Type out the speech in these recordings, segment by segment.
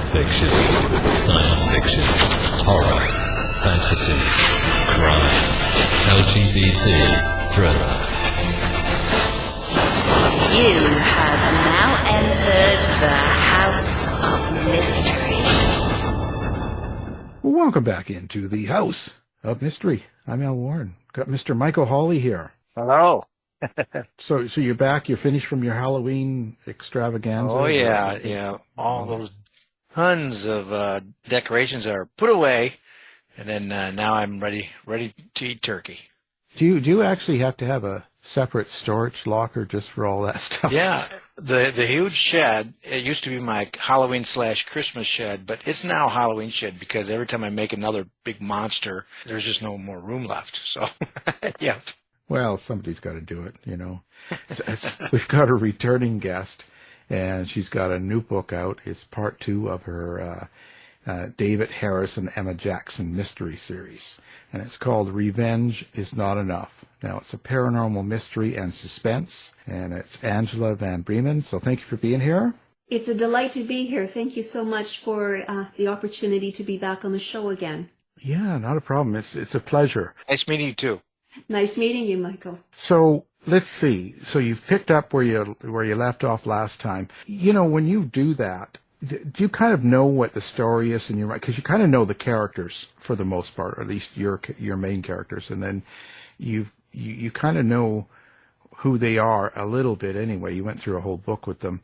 Fiction, science fiction, horror, fantasy, crime, LGBT, thriller. You have now entered the House of Mystery. Welcome back into the House of Mystery. I'm Al Warren. Got Mr. Michael Hawley here. Hello. So you're back. You're finished from your Halloween extravaganza. Oh yeah. All those tons of decorations are put away, and then now I'm ready to eat turkey. Do you actually have to have a separate storage locker just for all that stuff? Yeah, the huge shed. It used to be my Halloween/Christmas shed, but it's now a Halloween shed because every time I make another big monster, there's just no more room left. So, yeah. Well, somebody's got to do it, you know. We've got a returning guest, and she's got a new book out. It's part 2 of her David Harris and Emma Jackson mystery series, and it's called Revenge is Not Enough. Now, it's a paranormal mystery and suspense, and it's Angela Van Breemen, so thank you for being here. It's a delight to be here. Thank you so much for the opportunity to be back on the show again. Yeah, not a problem. It's a pleasure. Nice meeting you, too. Nice meeting you, Michael. So let's see. So you've picked up where you left off last time. You know, when you do that, do you kind of know what the story is in your mind? Because you kind of know the characters for the most part, or at least your main characters, and then you kind of know who they are a little bit anyway. You went through a whole book with them.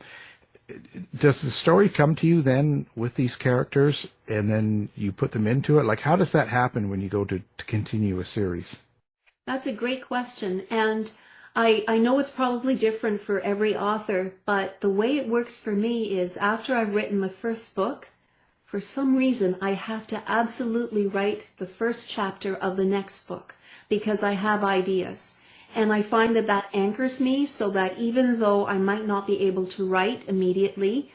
Does the story come to you then with these characters, and then you put them into it? Like, how does that happen when you go to continue a series? That's a great question, and I know it's probably different for every author, but the way it works for me is after I've written the first book, for some reason I have to absolutely write the first chapter of the next book because I have ideas. And I find that anchors me so that even though I might not be able to write immediately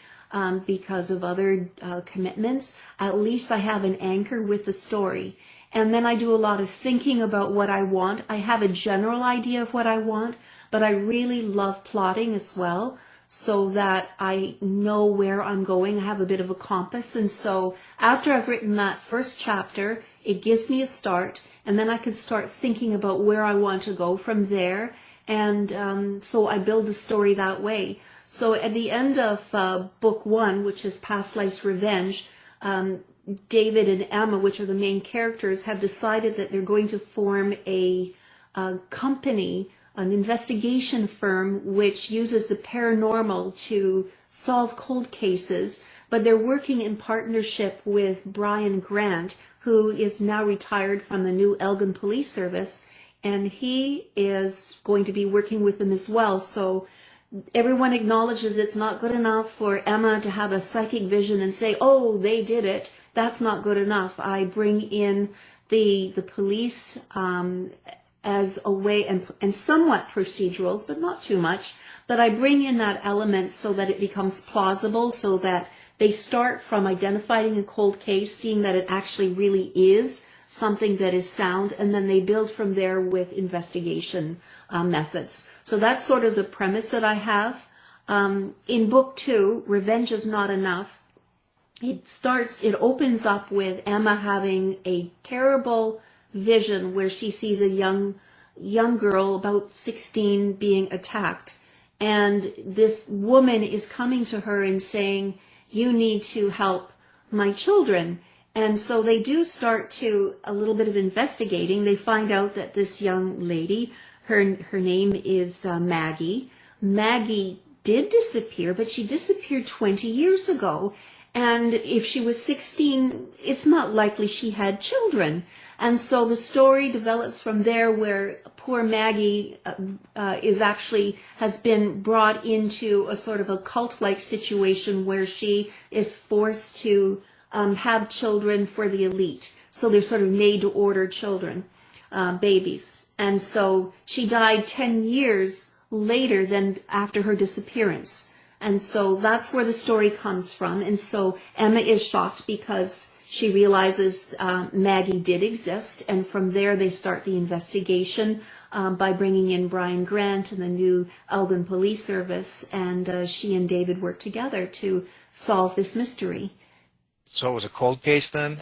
because of other commitments, at least I have an anchor with the story. And then I do a lot of thinking about what I want. I have a general idea of what I want, but I really love plotting as well so that I know where I'm going. I have a bit of a compass. And so after I've written that first chapter, it gives me a start. And then I can start thinking about where I want to go from there. And so I build the story that way. So at the end of book 1, which is Past Life's Revenge, David and Emma, which are the main characters, have decided that they're going to form a company, an investigation firm, which uses the paranormal to solve cold cases. But they're working in partnership with Bryan Grant, who is now retired from the new Elgan Police Service, and he is going to be working with them as well. So everyone acknowledges it's not good enough for Emma to have a psychic vision and say, oh, they did it. That's not good enough. I bring in the police as a way, and somewhat procedurals, but not too much. But I bring in that element so that it becomes plausible, so that they start from identifying a cold case, seeing that it actually really is something that is sound, and then they build from there with investigation methods. So that's sort of the premise that I have. In book 2, Revenge is Not Enough, it opens up with Emma having a terrible vision where she sees a young girl, about 16, being attacked. And this woman is coming to her and saying, you need to help my children. And so they do start to a little bit of investigating. They find out that this young lady, her name is Maggie. Maggie did disappear, but she disappeared 20 years ago. And if she was 16, it's not likely she had children. And so the story develops from there, where poor Maggie has been brought into a sort of a cult-like situation where she is forced to have children for the elite. So they're sort of made-to-order children, babies. And so she died 10 years later than after her disappearance. And so that's where the story comes from. And so Emma is shocked because she realizes Maggie did exist. And from there, they start the investigation by bringing in Bryan Grant and the new Elgan Police Service. And she and David work together to solve this mystery. So it was a cold case then?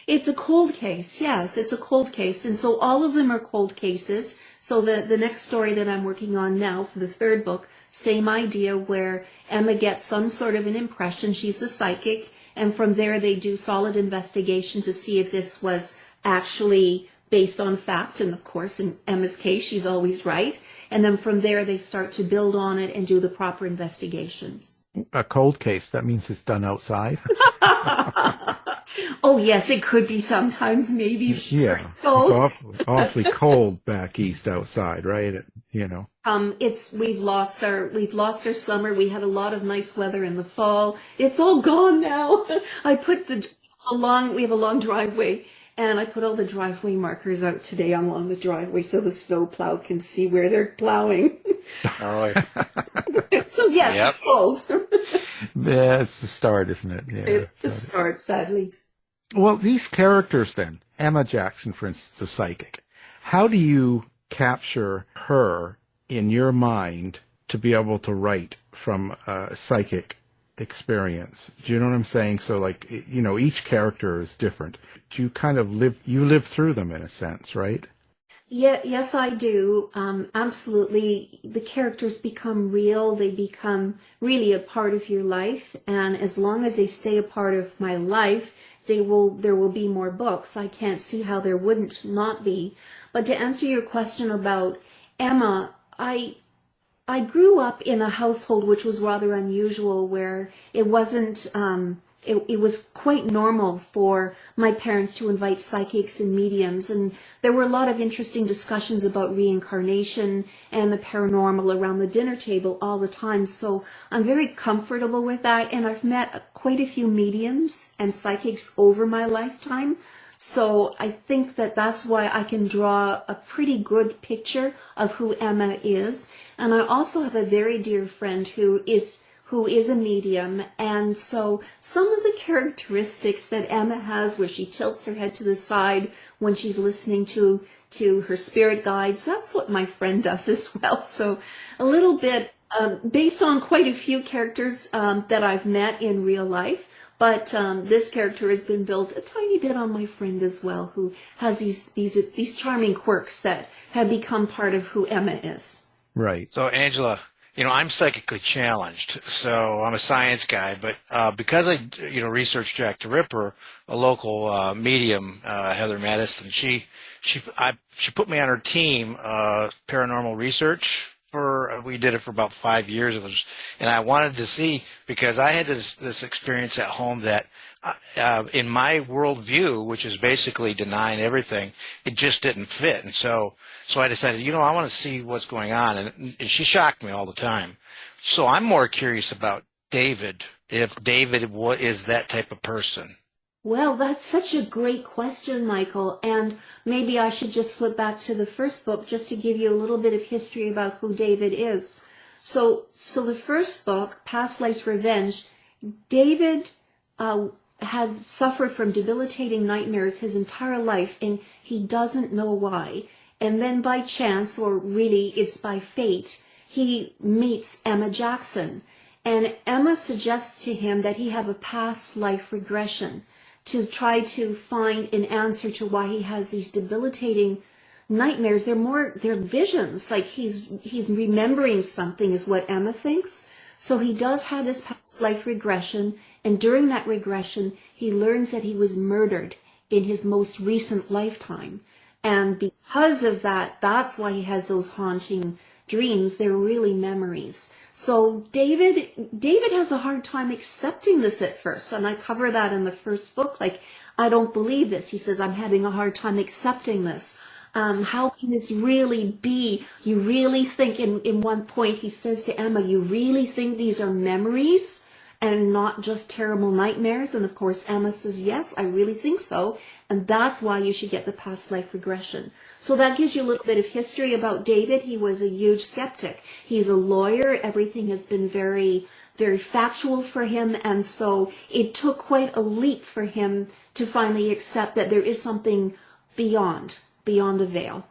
It's a cold case, yes, it's a cold case. And so all of them are cold cases. So the next story that I'm working on now for the third book, same idea, where Emma gets some sort of an impression. She's the psychic. And from there, they do solid investigation to see if this was actually based on fact. And of course, in Emma's case, she's always right. And then from there, they start to build on it and do the proper investigations. A cold case, that means it's done outside? Oh, yes, it could be sometimes, maybe. Yeah, Cold. it's awfully cold back east outside, right? You know. We've lost our summer. We had a lot of nice weather in the fall. It's all gone now. I put we have a long driveway, and I put all the driveway markers out today along the driveway so the snow plow can see where they're plowing. Oh, So yes, Yep. it's cold. Yeah, it's the start, isn't it? Yeah, It's the start, sadly. Well, these characters then, Emma Jackson, for instance, the psychic, how do you capture her in your mind to be able to write from a psychic experience? Do you know what I'm saying? So, like, you know, each character is different. Do you kind of live through them in a sense, right? Yeah, yes, I do. Absolutely. The characters become real. They become really a part of your life. And as long as they stay a part of my life, there will be more books. I can't see how there wouldn't not be. But to answer your question about Emma, I grew up in a household which was rather unusual, where it wasn't, it was quite normal for my parents to invite psychics and mediums, and there were a lot of interesting discussions about reincarnation and the paranormal around the dinner table all the time. So I'm very comfortable with that, and I've met quite a few mediums and psychics over my lifetime. So I think that that's why I can draw a pretty good picture of who Emma is. And I also have a very dear friend who is a medium, and so some of the characteristics that Emma has, where she tilts her head to the side when she's listening to her spirit guides, that's what my friend does as well. So a little bit based on quite a few characters that I've met in real life, but this character has been built a tiny bit on my friend as well, who has these charming quirks that have become part of who Emma is. Right. So, Angela, you know, I'm psychically challenged, so I'm a science guy, but because I, researched Jack the Ripper, a local medium, Heather Madison, she put me on her team, paranormal research. We did it for about 5 years. And I wanted to see, because I had this experience at home that, in my worldview, which is basically denying everything, it just didn't fit. And so I decided, I want to see what's going on. And she shocked me all the time. So I'm more curious about David, if David is that type of person. Well, that's such a great question, Michael. And maybe I should just flip back to the first book just to give you a little bit of history about who David is. So the first book, Past Life's Revenge, David has suffered from debilitating nightmares his entire life, and he doesn't know why. And then by chance, or really it's by fate, he meets Emma Jackson. And Emma suggests to him that he have a past life regression to try to find an answer to why he has these debilitating nightmares. They're visions, like he's remembering something is what Emma thinks. So he does have this past life regression, and during that regression, he learns that he was murdered in his most recent lifetime. And because of that, that's why he has those haunting dreams. They're really memories. So David has a hard time accepting this at first, and I cover that in the first book. Like, I don't believe this. He says, I'm having a hard time accepting this. How can this really be? You really think, in one point he says to Emma, you really think these are memories and not just terrible nightmares? And of course Emma says, yes, I really think so. And that's why you should get the past life regression. So that gives you a little bit of history about David. He was a huge skeptic. He's a lawyer. Everything has been very, very factual for him. And so it took quite a leap for him to finally accept that there is something beyond the veil.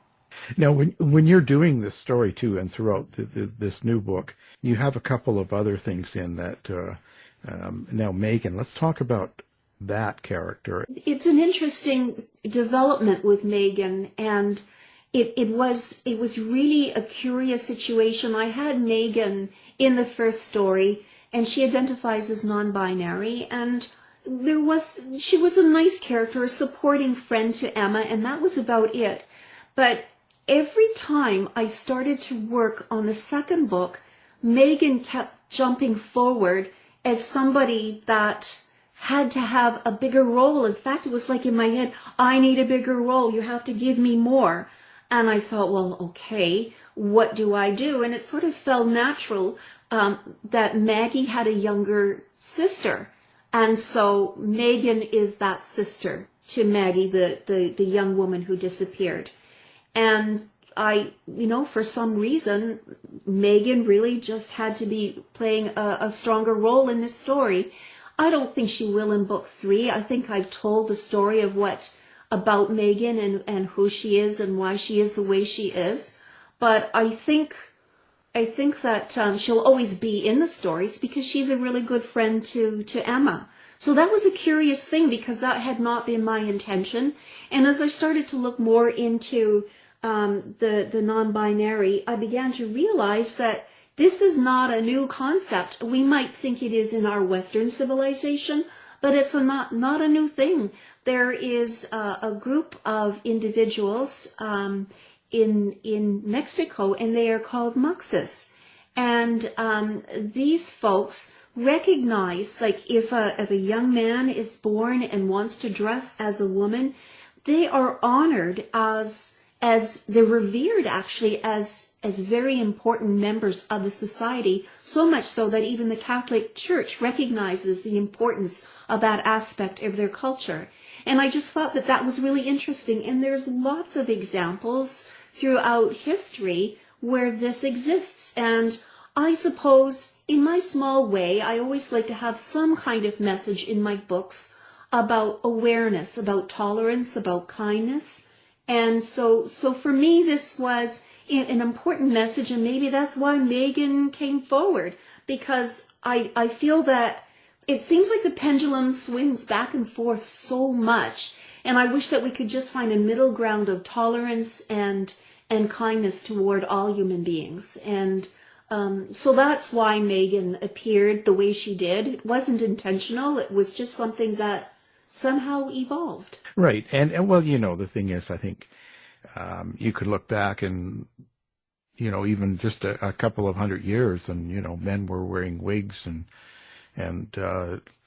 Now, when you're doing this story too, and throughout this new book, you have a couple of other things in that. Now, Megan, let's talk about that character? It's an interesting development with Megan, and it was really a curious situation. I had Megan in the first story, and she identifies as non-binary, and she was a nice character, a supporting friend to Emma, and that was about it. But every time I started to work on the second book, Megan kept jumping forward as somebody that had to have a bigger role. In fact, it was like in my head, I need a bigger role. You have to give me more. And I thought, well, okay, what do I do? And it sort of fell natural that Maggie had a younger sister. And so Megan is that sister to Maggie, the young woman who disappeared. And for some reason, Megan really just had to be playing a stronger role in this story. I don't think she will in book 3. I think I've told the story about Megan and who she is and why she is the way she is. But I think that she'll always be in the stories because she's a really good friend to Emma. So that was a curious thing because that had not been my intention. And as I started to look more into the non-binary, I began to realize that this is not a new concept. We might think it is in our Western civilization, but it's not a new thing. There is a group of individuals in Mexico, and they are called Muxes. And these folks recognize, like, if a young man is born and wants to dress as a woman, they are honored as they're revered actually as very important members of the society, so much so that even the Catholic Church recognizes the importance of that aspect of their culture. And I just thought that was really interesting. And there's lots of examples throughout history where this exists. And I suppose in my small way, I always like to have some kind of message in my books about awareness, about tolerance, about kindness. And so for me, this was an important message, and maybe that's why Megan came forward, because I feel that it seems like the pendulum swings back and forth so much, and I wish that we could just find a middle ground of tolerance and kindness toward all human beings. And so that's why Megan appeared the way she did. It wasn't intentional. It was just something that somehow evolved. Right. And well, the thing is, I think you could look back and, even just a couple of 100 years and, men were wearing wigs and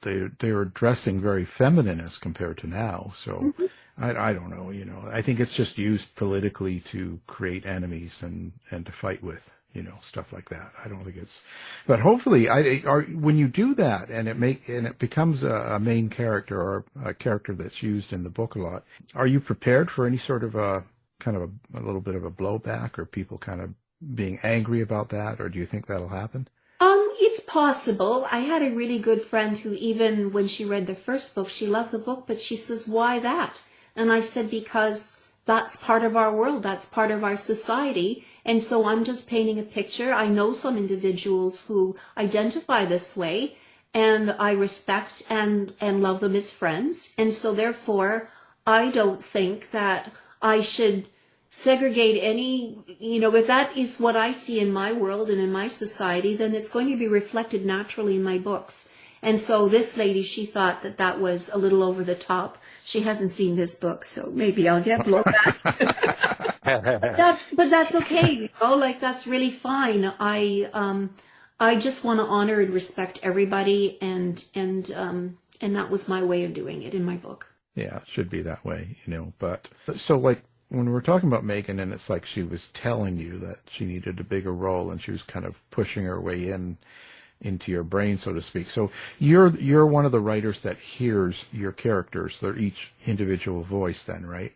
they were dressing very feminine as compared to now. So I don't know, I think it's just used politically to create enemies and to fight with, stuff like that. I don't think it's, but hopefully when you do that and it becomes a main character or a character that's used in the book a lot, are you prepared for any sort of a little bit of a blowback or people kind of being angry about that? Or do you think that'll happen? It's possible. I had a really good friend who, even when she read the first book, she loved the book, but she says, why that? And I said, because that's part of our world. That's part of our society. And so I'm just painting a picture. I know some individuals who identify this way, and I respect and love them as friends. And so therefore, I don't think that I should segregate any, if that is what I see in my world and in my society, then it's going to be reflected naturally in my books. And so this lady, she thought that was a little over the top. She hasn't seen this book, so maybe I'll get blowback. But that's okay, that's really fine. I just want to honor and respect everybody, and that was my way of doing it in my book. Yeah, it should be that way, but so when we're talking about Megan, and it's like she was telling you that she needed a bigger role and she was kind of pushing her way into your brain, so to speak. So you're one of the writers that hears your characters, their each individual voice then, right?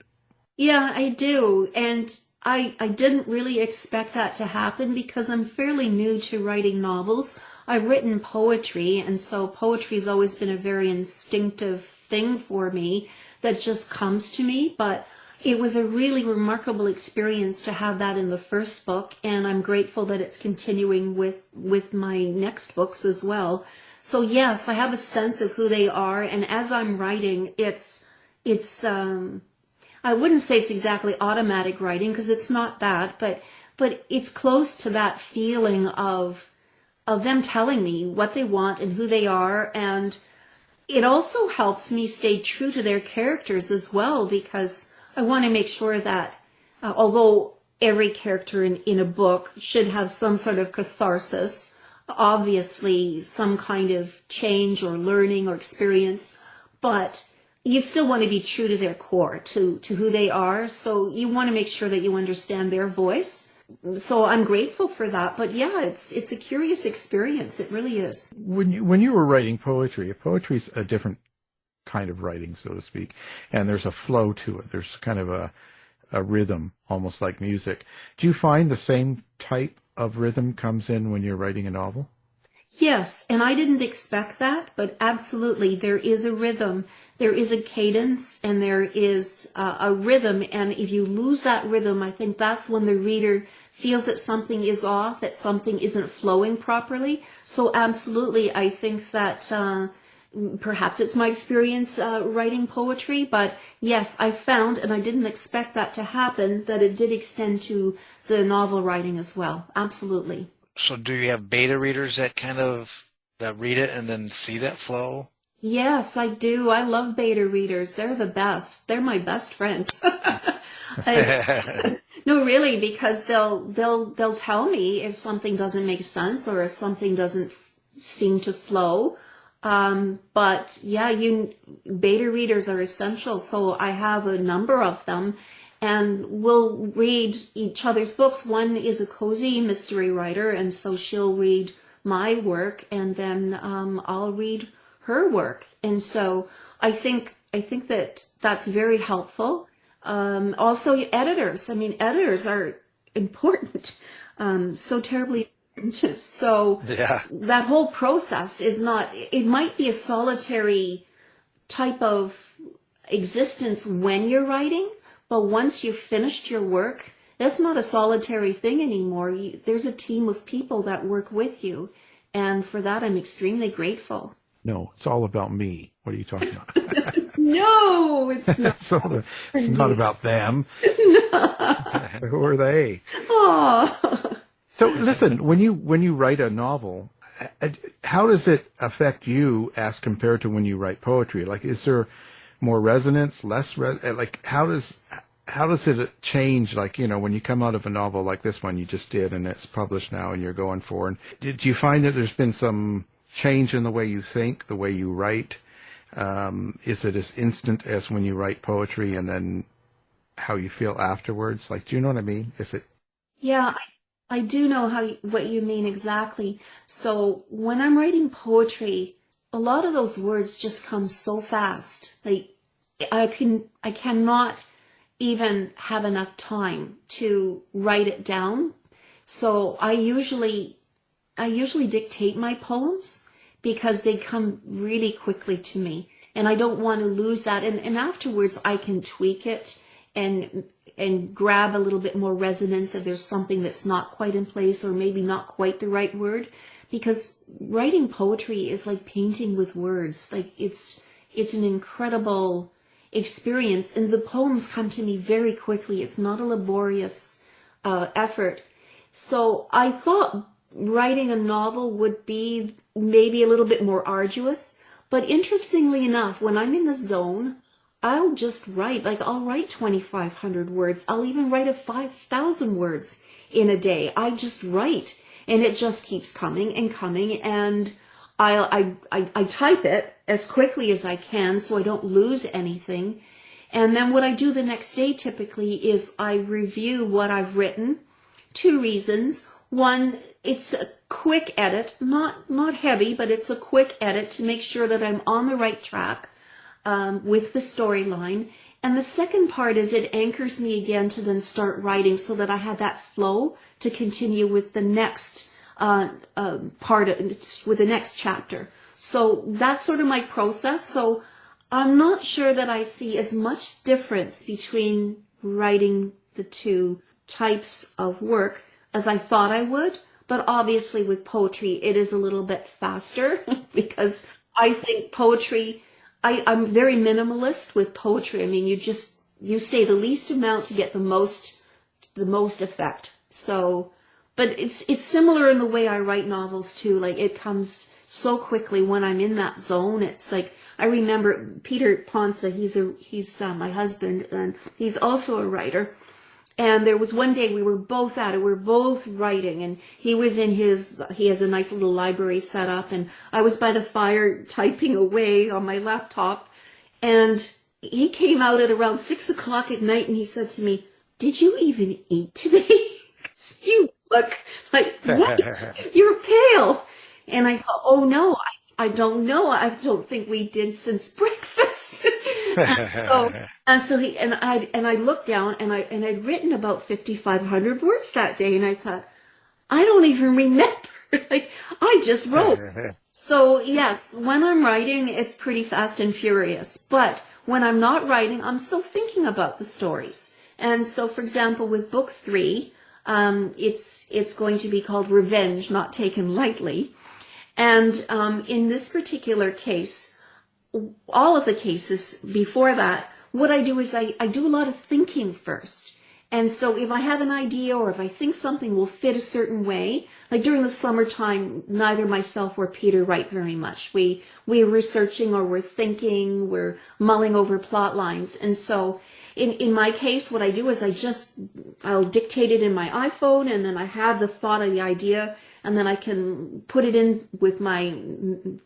Yeah, I do. And I didn't really expect that to happen because I'm fairly new to writing novels. I've written poetry, and so poetry's always been a very instinctive thing for me that just comes to me. But it was a really remarkable experience to have that in the first book, and I'm grateful that it's continuing with my next books as well. So yes, I have a sense of who they are, and as I'm writing, it's I wouldn't say it's exactly automatic writing because it's not that, but it's close to that feeling of them telling me what they want and who they are, and it also helps me stay true to their characters as well, because I want to make sure that although every character in a book should have some sort of catharsis, obviously some kind of change or learning or experience, but you still want to be true to their core, to who they are. So you want to make sure that you understand their voice. So I'm grateful for that. But yeah, it's a curious experience. It really is. When you were writing poetry's a different kind of writing, so to speak, and there's a flow to it. There's kind of a rhythm, almost like music. Do you find the same type of rhythm comes in when you're writing a novel? Yes, and I didn't expect that, but absolutely, there is a rhythm, there is a cadence, and there is a rhythm, and if you lose that rhythm, I think that's when the reader feels that something is off, that something isn't flowing properly. So absolutely, I think that perhaps it's my experience writing poetry, but yes, I found, and I didn't expect that to happen, that it did extend to the novel writing as well. Absolutely. So do you have beta readers that read it and then see that flow? Yes, I do. I love beta readers. They're the best. They're my best friends. No, really, because they'll tell me if something doesn't make sense or if something doesn't seem to flow. But yeah, beta readers are essential. So I have a number of them. And we'll read each other's books. One is a cozy mystery writer, and so she'll read my work, and then I'll read her work. And so I think that that's very helpful. Also, editors. I mean, editors are important, so terribly important. So Yeah. that whole process is not. It might be a solitary type of existence when you're writing. But once you've finished your work, that's not a solitary thing anymore. There's a team of people that work with you. And for that, I'm extremely grateful. No, it's all about me. What are you talking about? No, it's not. It's not about them. Who are they? Oh. So listen, when you write a novel, how does it affect you as compared to when you write poetry? Like, is there more resonance, less like how does it change? Like, when you come out of a novel like this one you just did and it's published now and you're going for, and did you find that there's been some change in the way you think, the way you write? Is it as instant as when you write poetry and then how you feel afterwards? Like, do you know what I mean? Is it? Yeah, I do know what you mean exactly. So when I'm writing poetry, a lot of those words just come so fast. Like I cannot even have enough time to write it down. So I usually dictate my poems because they come really quickly to me, and I don't want to lose that. And afterwards I can tweak it and grab a little bit more resonance if there's something that's not quite in place or maybe not quite the right word. Because writing poetry is like painting with words. Like it's an incredible experience, and the poems come to me very quickly. It's not a laborious effort. So I thought writing a novel would be maybe a little bit more arduous. But interestingly enough, when I'm in the zone, I'll just write. Like, I'll write 2,500 words. I'll even write 5,000 words in a day. I just write. And it just keeps coming and coming, and I type it as quickly as I can so I don't lose anything. And then what I do the next day typically is I review what I've written. 2 reasons. One, it's a quick edit, not heavy, but it's a quick edit to make sure that I'm on the right track with the storyline. And the second part is it anchors me again to then start writing so that I have that flow to continue with the next with the next chapter. So that's sort of my process. So I'm not sure that I see as much difference between writing the two types of work as I thought I would, But obviously with poetry, it is a little bit faster because I think poetry, I'm very minimalist with poetry. I mean, you say the least amount to get the most effect. So, but it's similar in the way I write novels too. Like it comes so quickly when I'm in that zone. It's like, I remember Peter Ponsa, he's my husband, and he's also a writer. And there was one day we were both at it, we were both writing, and he has a nice little library set up, and I was by the fire typing away on my laptop, and he came out at around 6 o'clock at night and he said to me, "Did you even eat today? You look like, what? You're pale." And I thought, oh no, I don't know. I don't think we did since breakfast. I looked down and I'd written about 5,500 words that day, and I thought, I don't even remember. Like, I just wrote. So yes, when I'm writing, it's pretty fast and furious. But when I'm not writing, I'm still thinking about the stories. And so, for example, with book 3, it's going to be called Revenge, Not Taken Lightly. And in this particular case, all of the cases before that, what I do is I do a lot of thinking first. And so if I have an idea or if I think something will fit a certain way, like during the summertime, neither myself or Peter write very much. We're researching or we're thinking, we're mulling over plot lines. And so in my case, what I do is I'll dictate it in my iPhone, and then I have the thought of the idea, and then I can put it in with my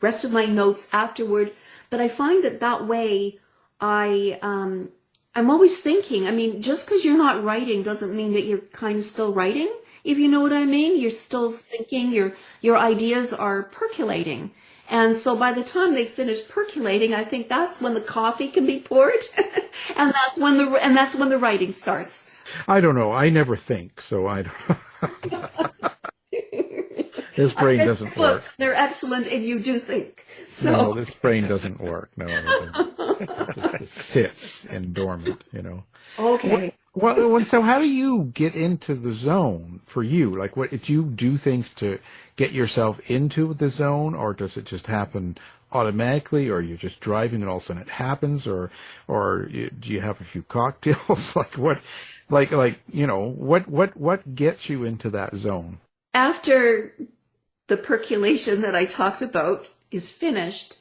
rest of my notes afterward. But I find that way I'm always thinking. I mean, just because you're not writing doesn't mean that you're kind of still writing, if you know what I mean. You're still thinking, your ideas are percolating. And so by the time they finish percolating, I think that's when the coffee can be poured and that's when the writing starts. I don't know. I never think, so I don't. This brain doesn't work. They're excellent, and you do think. So. No, this brain doesn't work. No, it sits and dormant. Okay. Well, so how do you get into the zone for you? Like, do you do things to get yourself into the zone, or does it just happen automatically, or you're just driving and all of a sudden it happens, or do you have a few cocktails? What gets you into that zone? After the percolation that I talked about is finished,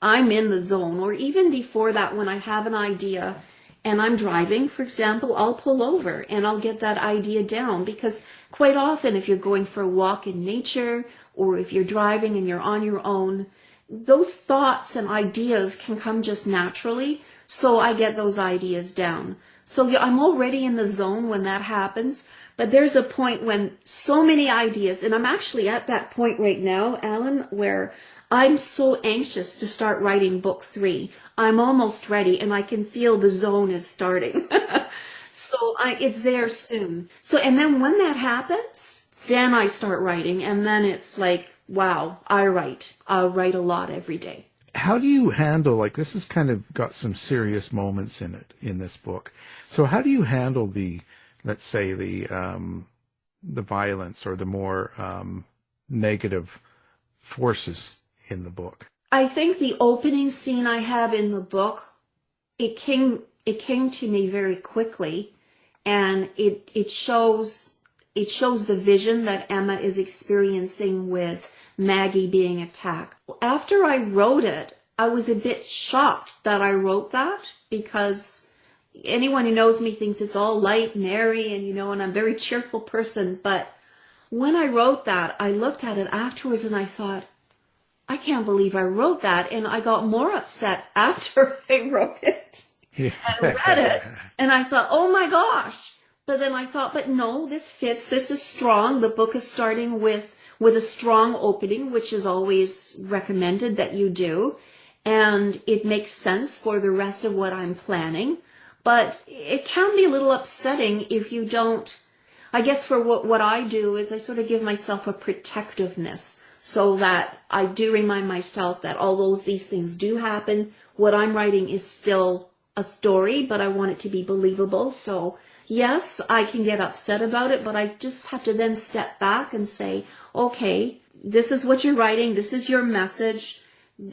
I'm in the zone. Or even before that, when I have an idea and I'm driving, for example, I'll pull over and I'll get that idea down, because quite often if you're going for a walk in nature or if you're driving and you're on your own, those thoughts and ideas can come just naturally. So I get those ideas down. So I'm already in the zone when that happens. But there's a point when so many ideas, and I'm actually at that point right now, Alan, where I'm so anxious to start writing book 3. I'm almost ready, and I can feel the zone is starting. So it's there soon. So, and then when that happens, then I start writing, and then it's like, wow, I'll write a lot every day. How do you handle, like, this has kind of got some serious moments in it, in this book. So how do you handle let's say the violence or the more negative forces in the book? I think the opening scene I have in the book, it came to me very quickly, and it shows the vision that Emma is experiencing with Maggie being attacked. After I wrote it, I was a bit shocked that I wrote that, because anyone who knows me thinks it's all light and airy, and and I'm a very cheerful person. But when I wrote that, I looked at it afterwards and I thought, I can't believe I wrote that. And I got more upset after I wrote it and read it. And I thought, oh my gosh. But then I thought, but no, this fits. This is strong. The book is starting with a strong opening, which is always recommended that you do. And it makes sense for the rest of what I'm planning. But it can be a little upsetting if you don't. I guess for what I do is I sort of give myself a protectiveness, so that I do remind myself that although these things do happen, what I'm writing is still a story, but I want it to be believable. So yes, I can get upset about it, but I just have to then step back and say, okay, this is what you're writing. This is your message.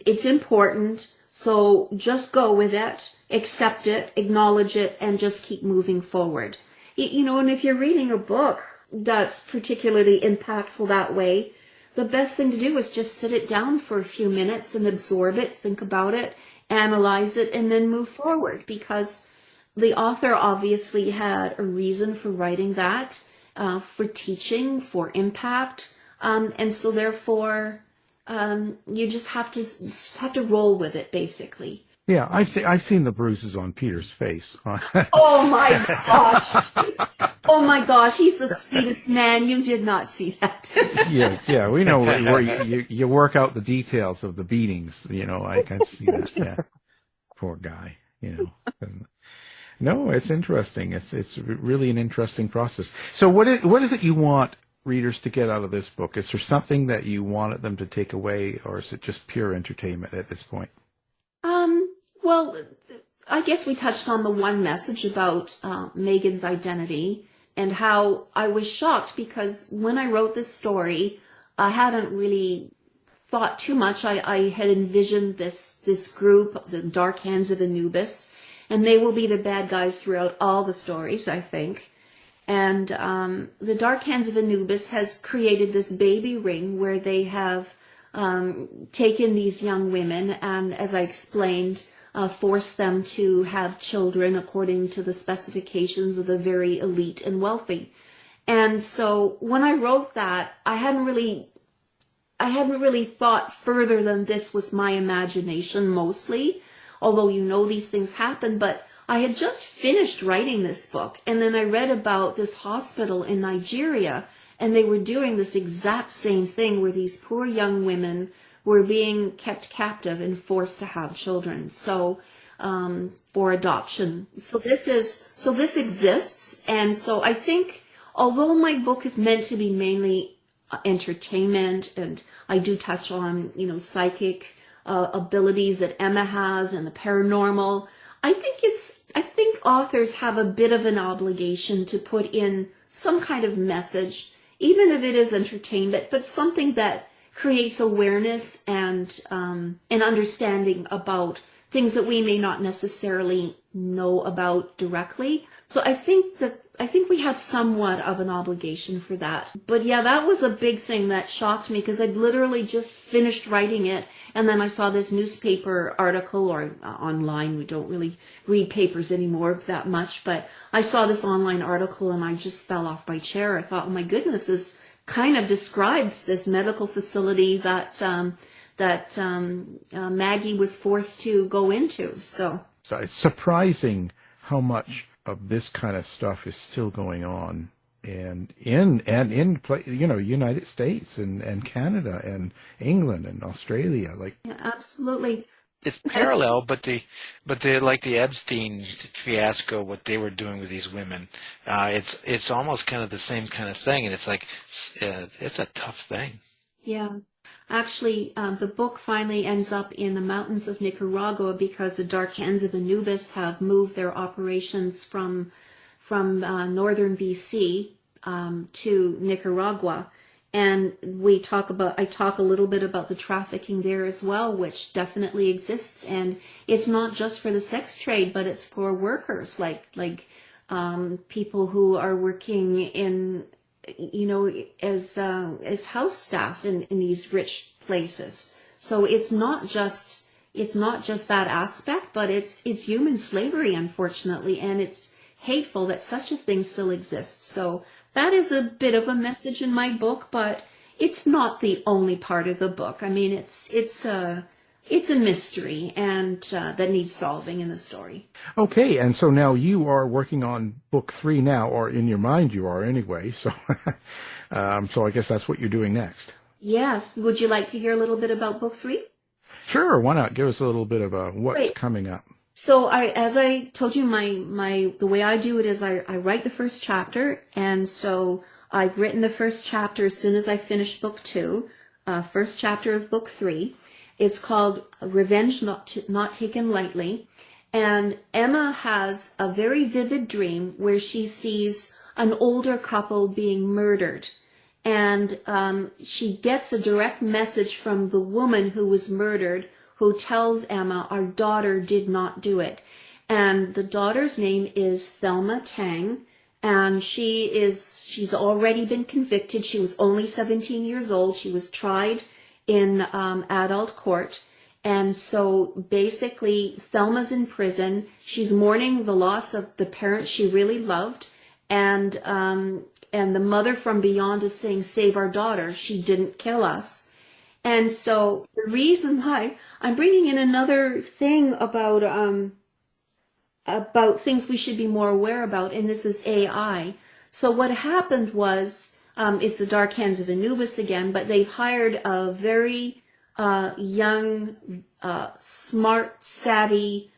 It's important. So just go with it, accept it, acknowledge it, and just keep moving forward. You know, and if you're reading a book that's particularly impactful that way, the best thing to do is just sit it down for a few minutes and absorb it, think about it, analyze it, and then move forward, because the author obviously had a reason for writing that, for teaching, for impact, and so therefore you just have to roll with it, basically. Yeah, I've seen the bruises on Peter's face. Oh my gosh! Oh my gosh! He's the sweetest man. You did not see that. Yeah, we know where you work out the details of the beatings. You know, I can see that. Yeah, poor guy. You know. No, it's interesting. It's really an interesting process. So what is it you want readers to get out of this book? Is there something that you wanted them to take away, or is it just pure entertainment at this point? Well, I guess we touched on the one message about Megan's identity and how I was shocked, because when I wrote this story, I hadn't really thought too much. I had envisioned this group, the Dark Hands of Anubis, and they will be the bad guys throughout all the stories, I think. And the Dark Hands of Anubis has created this baby ring where they have taken these young women and, as I explained, forced them to have children according to the specifications of the very elite and wealthy. And so when I wrote that, I hadn't really thought further than this was my imagination mostly, although you know these things happen. But I had just finished writing this book, and then I read about this hospital in Nigeria, and they were doing this exact same thing where these poor young women were being kept captive and forced to have children. So, for adoption. So this exists. And so I think, although my book is meant to be mainly entertainment, and I do touch on, you know, psychic abilities that Emma has and the paranormal, I think authors have a bit of an obligation to put in some kind of message, even if it is entertainment, but something that creates awareness and an understanding about things that we may not necessarily know about directly. So I think we have somewhat of an obligation for that. But yeah, that was a big thing that shocked me, because I'd literally just finished writing it, and then I saw this newspaper article, or online. We don't really read papers anymore that much, but I saw this online article and I just fell off my chair. I thought, oh my goodness, this kind of describes this medical facility that Maggie was forced to go into. So it's surprising how much of this kind of stuff is still going on, and in you know, United States and Canada and England and Australia. Like, yeah, absolutely. It's parallel, but the like the Epstein fiasco, what they were doing with these women, it's almost kind of the same kind of thing, and it's like it's a tough thing. Yeah. Actually, the book finally ends up in the mountains of Nicaragua, because the Dark Hands of Anubis have moved their operations from northern BC to Nicaragua. And I talk a little bit about the trafficking there as well, which definitely exists. And it's not just for the sex trade, but it's for workers, like people who are working in, you know, as house staff in these rich places. So it's not just that aspect, but it's human slavery, unfortunately, and it's hateful that such a thing still exists. So that is a bit of a message in my book, but it's not the only part of the book. I mean, it's a mystery, and that needs solving in the story. okay, and so now you are working on book 3 now, or in your mind you are anyway. So, so I guess that's what you're doing next. Yes. Would you like to hear a little bit about book 3? Sure, why not? Give us a little bit of what's coming up. So as I told you, the way I do it is I write the first chapter, and so I've written the first chapter as soon as I finish book 2, first chapter of book 3. It's called Revenge Not Taken Lightly, And Emma has a very vivid dream where she sees an older couple being murdered. And she gets a direct message from the woman who was murdered, who tells Emma, our daughter did not do it. And the daughter's name is Thelma Tang. And she's already been convicted. She was only 17 years old. She was tried in adult court. And so basically Thelma's in prison. She's mourning the loss of the parents she really loved. And the mother from beyond is saying, save our daughter. She didn't kill us. And so the reason why I'm bringing in another thing about things we should be more aware about, and this is AI. So what happened was, it's the Dark Hands of Anubis again, but they've hired a very young, smart, savvy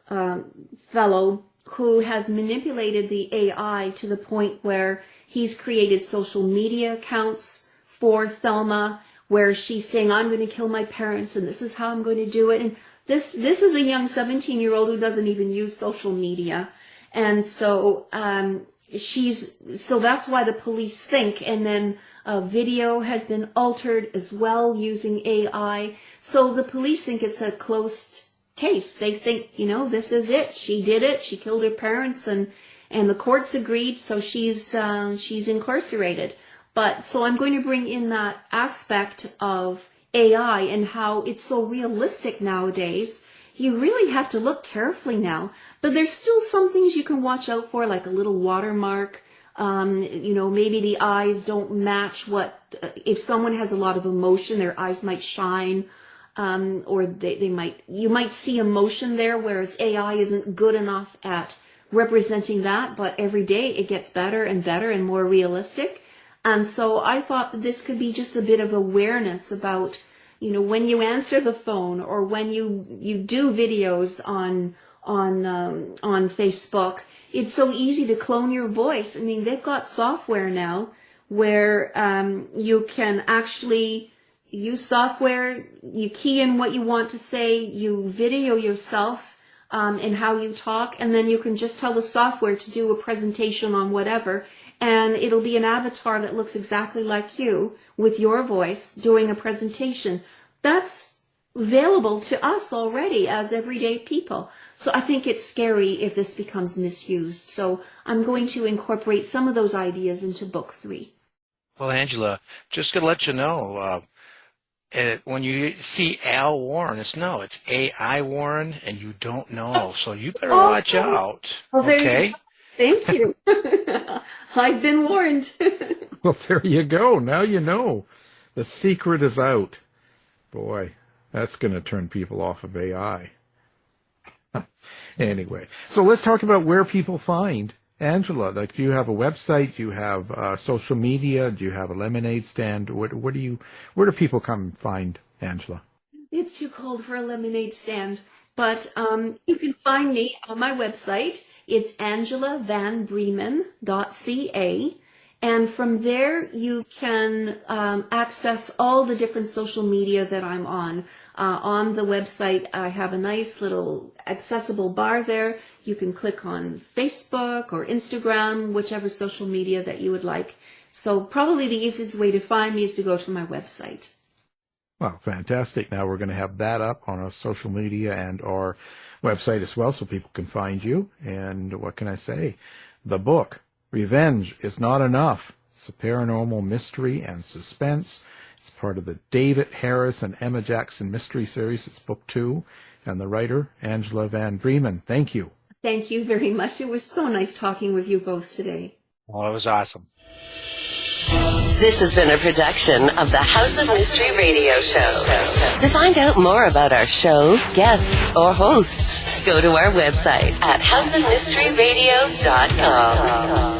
fellow who has manipulated the AI to the point where he's created social media accounts for Thelma, where she's saying, I'm going to kill my parents, and this is how I'm going to do it. And this is a young 17-year-old who doesn't even use social media. And so so that's why the police think. And then a video has been altered as well using AI. So the police think it's a closed case. They think, this is it. She did it. She killed her parents, and the courts agreed. So she's incarcerated. But so I'm going to bring in that aspect of AI and how it's so realistic nowadays. You really have to look carefully now. But there's still some things you can watch out for, like a little watermark. Maybe the eyes don't match if someone has a lot of emotion, their eyes might shine, or you might see emotion there, whereas AI isn't good enough at representing that, but every day it gets better and more realistic. And so I thought that this could be just a bit of awareness about, when you answer the phone or when you do videos on Facebook, it's so easy to clone your voice. I mean, they've got software now where you can actually use software, you key in what you want to say, you video yourself and how you talk, and then you can just tell the software to do a presentation on whatever, and it'll be an avatar that looks exactly like you with your voice doing a presentation. That's available to us already as everyday people. So I think it's scary if this becomes misused. So I'm going to incorporate some of those ideas into book 3. Well, Angela, just to let you know, when you see Al Warren, it's AI Warren, and you don't know. So you better watch out. Okay? Thank you. I've been warned. Well, there you go. Now you know. The secret is out. Boy, that's going to turn people off of AI. Anyway, so let's talk about where people find Angela. Like, do you have a website? Do you have social media? Do you have a lemonade stand? Where do people come find Angela? It's too cold for a lemonade stand, but you can find me on my website. It's angelavanbreemen.ca. And from there, you can access all the different social media that I'm on. On the website, I have a nice little accessible bar there. You can click on Facebook or Instagram, whichever social media that you would like. So probably the easiest way to find me is to go to my website. Well, fantastic. Now we're going to have that up on our social media and our website as well, so people can find you. And what can I say? The book, Revenge is Not Enough. It's a paranormal mystery and suspense. It's part of the David Harris and Emma Jackson mystery series. It's book 2. And the writer, Angela Van Breemen. Thank you. Thank you very much. It was so nice talking with you both today. Well, it was awesome. This has been a production of the House of Mystery Radio Show. To find out more about our show, guests, or hosts, go to our website at houseofmysteryradio.com.